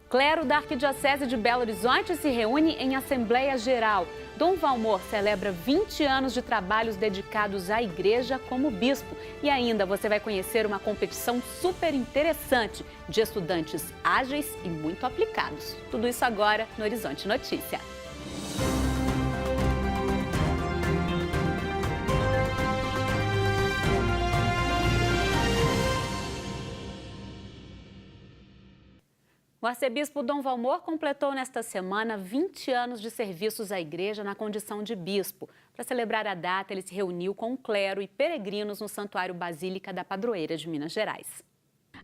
Clero da Arquidiocese de Belo Horizonte se reúne em Assembleia Geral. Dom Valmor celebra 20 anos de trabalhos dedicados à igreja como bispo. E ainda você vai conhecer uma competição super interessante de estudantes ágeis e muito aplicados. Tudo isso agora no Horizonte Notícia. O arcebispo Dom Valmor completou nesta semana 20 anos de serviços à igreja na condição de bispo. Para celebrar a data, ele se reuniu com o clero e peregrinos no Santuário Basílica da Padroeira de Minas Gerais.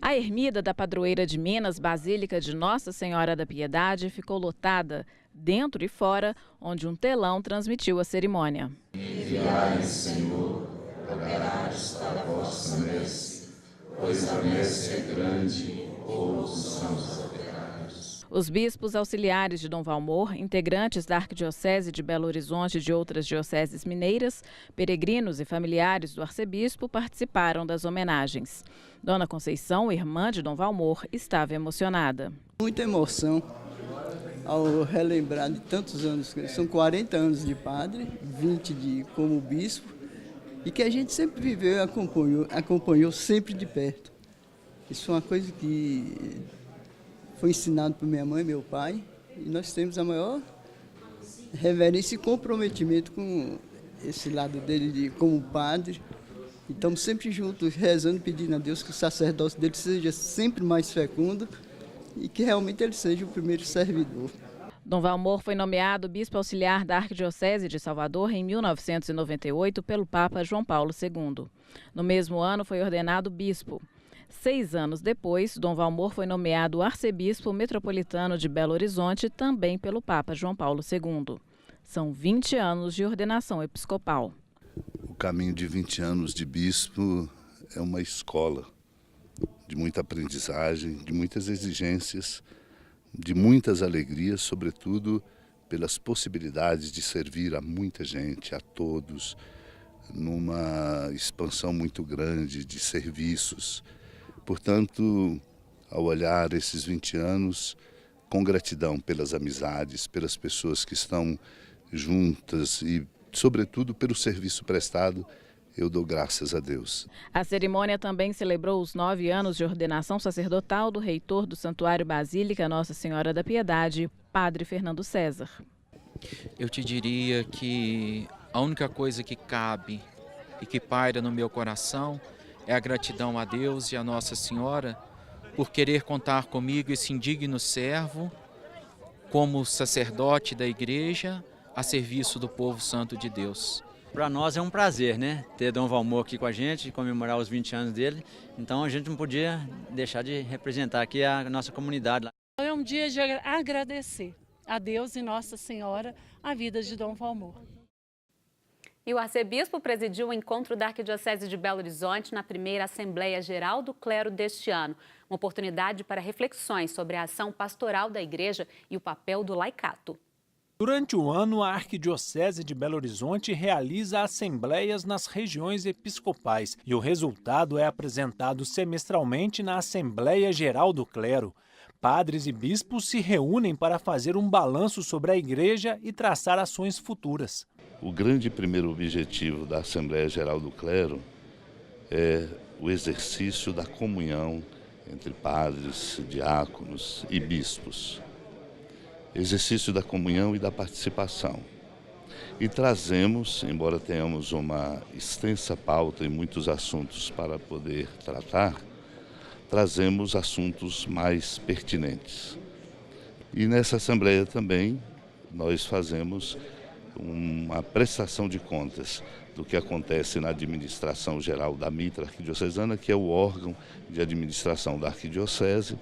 A ermida da Padroeira de Minas, Basílica de Nossa Senhora da Piedade, ficou lotada, dentro e fora, onde um telão transmitiu a cerimônia. Enviai, Senhor, operários para a vossa messe, pois a messe é grande, poucos são os operários. Os bispos auxiliares de Dom Valmor, integrantes da Arquidiocese de Belo Horizonte e de outras dioceses mineiras, peregrinos e familiares do arcebispo participaram das homenagens. Dona Conceição, irmã de Dom Valmor, estava emocionada. Muita emoção ao relembrar de tantos anos, são 40 anos de padre, 20 como bispo, e que a gente sempre viveu e acompanhou sempre de perto. Isso é uma coisa que foi ensinado por minha mãe e meu pai, e nós temos a maior reverência e comprometimento com esse lado dele como padre. E estamos sempre juntos, rezando, pedindo a Deus que o sacerdócio dele seja sempre mais fecundo e que realmente ele seja o primeiro servidor. Dom Valmor foi nomeado bispo auxiliar da Arquidiocese de Salvador em 1998 pelo Papa João Paulo II. No mesmo ano foi ordenado bispo. 6 anos depois, Dom Valmor foi nomeado arcebispo metropolitano de Belo Horizonte, também pelo Papa João Paulo II. São 20 anos de ordenação episcopal. O caminho de 20 anos de bispo é uma escola de muita aprendizagem, de muitas exigências, de muitas alegrias, sobretudo pelas possibilidades de servir a muita gente, a todos, numa expansão muito grande de serviços. Portanto, ao olhar esses 20 anos, com gratidão pelas amizades, pelas pessoas que estão juntas e, sobretudo, pelo serviço prestado, eu dou graças a Deus. A cerimônia também celebrou os 9 anos de ordenação sacerdotal do reitor do Santuário Basílica Nossa Senhora da Piedade, Padre Fernando César. Eu te diria que a única coisa que cabe e que paira no meu coração é a gratidão a Deus e a Nossa Senhora por querer contar comigo, esse indigno servo, como sacerdote da igreja, a serviço do povo santo de Deus. Para nós é um prazer, né, ter Dom Valmor aqui com a gente, comemorar os 20 anos dele. Então a gente não podia deixar de representar aqui a nossa comunidade. É um dia de agradecer a Deus e Nossa Senhora a vida de Dom Valmor. E o arcebispo presidiu o encontro da Arquidiocese de Belo Horizonte na primeira Assembleia Geral do Clero deste ano. Uma oportunidade para reflexões sobre a ação pastoral da igreja e o papel do laicato. Durante o ano, a Arquidiocese de Belo Horizonte realiza assembleias nas regiões episcopais e o resultado é apresentado semestralmente na Assembleia Geral do Clero. Padres e bispos se reúnem para fazer um balanço sobre a igreja e traçar ações futuras. O grande primeiro objetivo da Assembleia Geral do Clero é o exercício da comunhão entre padres, diáconos e bispos. Exercício da comunhão e da participação. E trazemos, embora tenhamos uma extensa pauta e muitos assuntos para poder tratar, trazemos assuntos mais pertinentes. E nessa Assembleia também nós fazemos uma prestação de contas do que acontece na administração geral da Mitra Arquidiocesana, que é o órgão de administração da Arquidiocese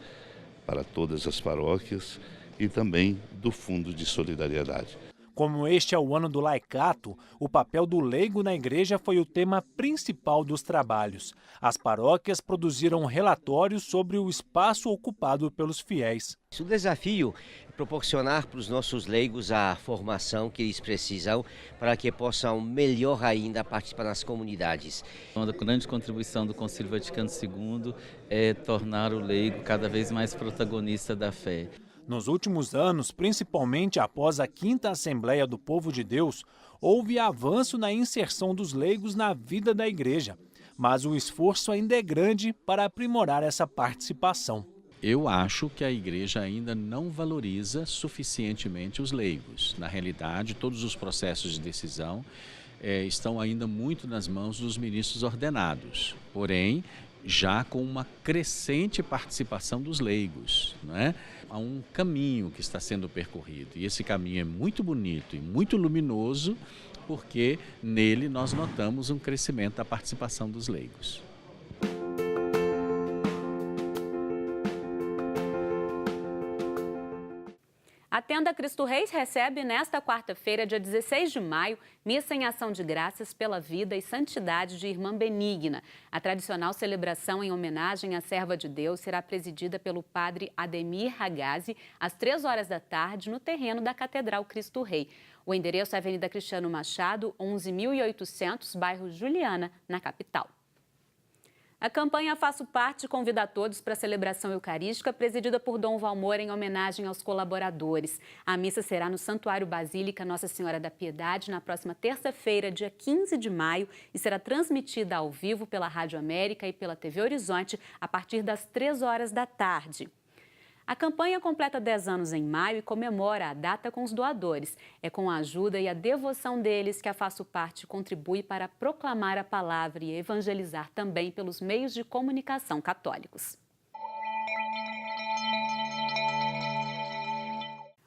para todas as paróquias, e também do Fundo de Solidariedade. Como este é o ano do laicato, o papel do leigo na igreja foi o tema principal dos trabalhos. As paróquias produziram relatórios sobre o espaço ocupado pelos fiéis. O desafio é proporcionar para os nossos leigos a formação que eles precisam para que possam melhor ainda participar nas comunidades. Uma grande contribuição do Concílio Vaticano II é tornar o leigo cada vez mais protagonista da fé. Nos últimos anos, principalmente após a 5ª Assembleia do Povo de Deus, houve avanço na inserção dos leigos na vida da igreja, mas o esforço ainda é grande para aprimorar essa participação. Eu acho que a igreja ainda não valoriza suficientemente os leigos. Na realidade, todos os processos de decisão estão ainda muito nas mãos dos ministros ordenados, porém, já com uma crescente participação dos leigos, né? Há um caminho que está sendo percorrido e esse caminho é muito bonito e muito luminoso porque nele nós notamos um crescimento da participação dos leigos. A Tenda Cristo Reis recebe nesta quarta-feira, dia 16 de maio, missa em ação de graças pela vida e santidade de Irmã Benigna. A tradicional celebração em homenagem à serva de Deus será presidida pelo padre Ademir Ragazzi às 3 horas da tarde no terreno da Catedral Cristo Rei. O endereço é Avenida Cristiano Machado, 11.800, bairro Juliana, na capital. A campanha Faço Parte convida a todos para a celebração eucarística presidida por Dom Valmor em homenagem aos colaboradores. A missa será no Santuário Basílica Nossa Senhora da Piedade na próxima terça-feira, dia 15 de maio, e será transmitida ao vivo pela Rádio América e pela TV Horizonte a partir das 3 horas da tarde. A campanha completa 10 anos em maio e comemora a data com os doadores. É com a ajuda e a devoção deles que a Faço Parte contribui para proclamar a palavra e evangelizar também pelos meios de comunicação católicos.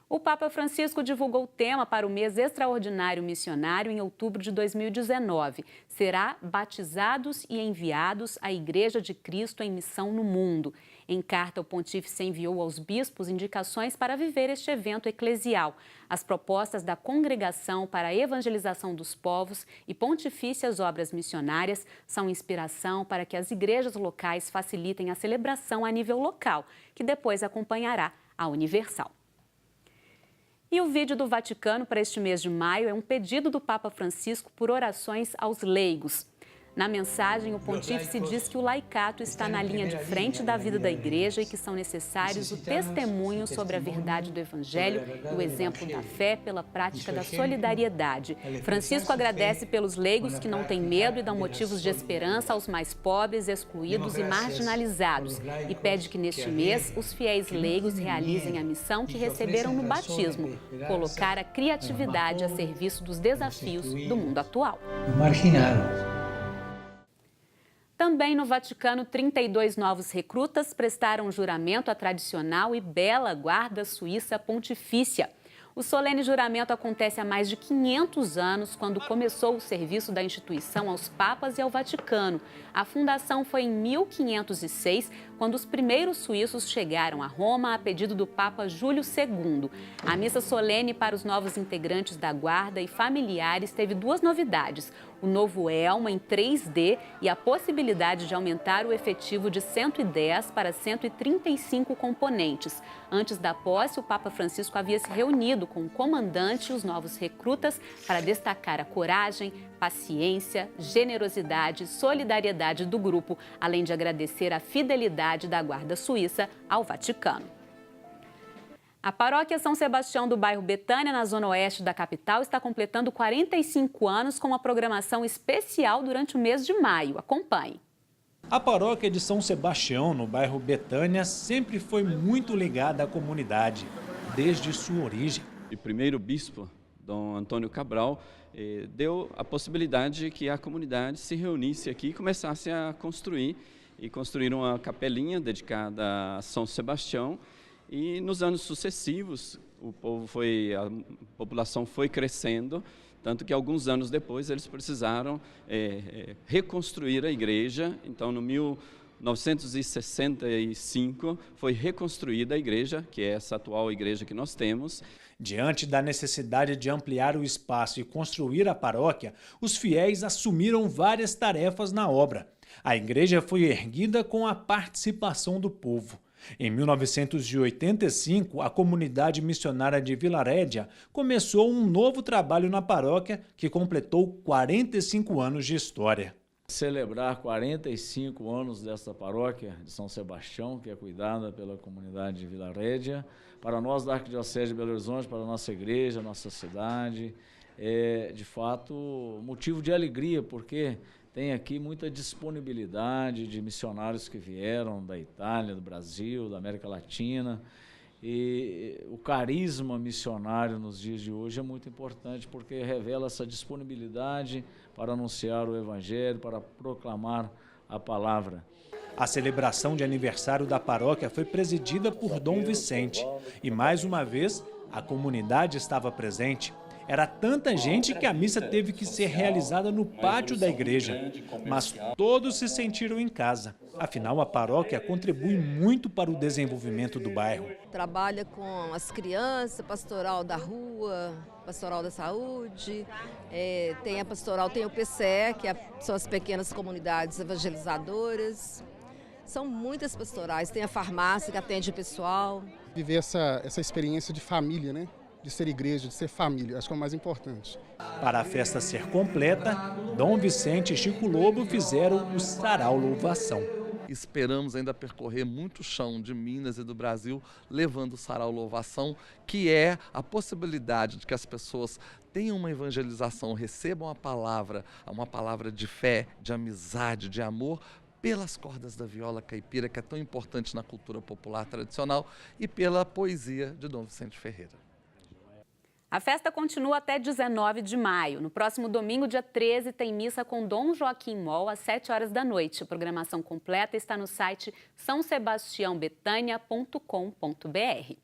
O Papa Francisco divulgou o tema para o mês extraordinário missionário em outubro de 2019. Será Batizados e Enviados à Igreja de Cristo em Missão no Mundo. Em carta, o pontífice enviou aos bispos indicações para viver este evento eclesial. As propostas da Congregação para a Evangelização dos Povos e pontifícias obras missionárias são inspiração para que as igrejas locais facilitem a celebração a nível local, que depois acompanhará a universal. E o vídeo do Vaticano para este mês de maio é um pedido do Papa Francisco por orações aos leigos. Na mensagem, o pontífice diz que o laicato está na linha de frente da vida da igreja e que são necessários o testemunho sobre a verdade do evangelho e o exemplo da fé pela prática da solidariedade. Francisco agradece pelos leigos que não têm medo e dão motivos de esperança aos mais pobres, excluídos e marginalizados e pede que neste mês os fiéis leigos realizem a missão que receberam no batismo, colocar a criatividade a serviço dos desafios do mundo atual. Também no Vaticano, 32 novos recrutas prestaram juramento à tradicional e bela Guarda Suíça Pontifícia. O solene juramento acontece há mais de 500 anos, quando começou o serviço da instituição aos papas e ao Vaticano. A fundação foi em 1506, quando os primeiros suíços chegaram a Roma a pedido do Papa Júlio II. A missa solene para os novos integrantes da guarda e familiares teve 2 novidades: o novo elmo em 3D e a possibilidade de aumentar o efetivo de 110 para 135 componentes. Antes da posse, o Papa Francisco havia se reunido com o comandante e os novos recrutas para destacar a coragem, paciência, generosidade e solidariedade do grupo, além de agradecer a fidelidade da Guarda Suíça ao Vaticano. A paróquia São Sebastião do bairro Betânia, na zona oeste da capital, está completando 45 anos com uma programação especial durante o mês de maio. Acompanhe. A paróquia de São Sebastião, no bairro Betânia, sempre foi muito ligada à comunidade, desde sua origem. O primeiro bispo, Dom Antônio Cabral, deu a possibilidade que a comunidade se reunisse aqui e começasse a construir. E construíram uma capelinha dedicada a São Sebastião. E nos anos sucessivos, a população foi crescendo, tanto que alguns anos depois eles precisaram reconstruir a igreja. Então, no 1965, foi reconstruída a igreja, que é essa atual igreja que nós temos. Diante da necessidade de ampliar o espaço e construir a paróquia, os fiéis assumiram várias tarefas na obra. A igreja foi erguida com a participação do povo. Em 1985, a comunidade missionária de Vila Rédia começou um novo trabalho na paróquia que completou 45 anos de história. Celebrar 45 anos desta paróquia de São Sebastião, que é cuidada pela comunidade de Vila Rédia, para nós da Arquidiocese de Belo Horizonte, para a nossa igreja, nossa cidade, é de fato motivo de alegria, porque tem aqui muita disponibilidade de missionários que vieram da Itália, do Brasil, da América Latina. E o carisma missionário nos dias de hoje é muito importante, porque revela essa disponibilidade para anunciar o Evangelho, para proclamar a palavra. A celebração de aniversário da paróquia foi presidida por Dom Vicente. E mais uma vez, a comunidade estava presente. Era tanta gente que a missa teve que ser realizada no pátio da igreja. Mas todos se sentiram em casa. Afinal, a paróquia contribui muito para o desenvolvimento do bairro. Trabalha com as crianças, pastoral da rua, pastoral da saúde, tem a pastoral, tem o PCE, que são as pequenas comunidades evangelizadoras. São muitas pastorais, tem a farmácia que atende o pessoal. Viver essa experiência de família, né? De ser igreja, de ser família, acho que é o mais importante. Para a festa ser completa, Dom Vicente e Chico Lobo fizeram o Sarau Louvação. Esperamos ainda percorrer muito chão de Minas e do Brasil, levando o Sarau Louvação, que é a possibilidade de que as pessoas tenham uma evangelização, recebam uma palavra de fé, de amizade, de amor, pelas cordas da viola caipira, que é tão importante na cultura popular tradicional, e pela poesia de Dom Vicente Ferreira. A festa continua até 19 de maio. No próximo domingo, dia 13, tem missa com Dom Joaquim Moll às 7 horas da noite. A programação completa está no site sãosebastiãobetania.com.br.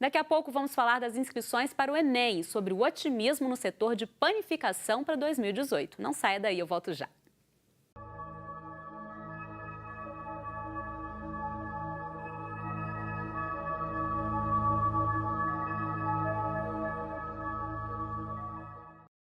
Daqui a pouco vamos falar das inscrições para o Enem e sobre o otimismo no setor de panificação para 2018. Não saia daí, eu volto já.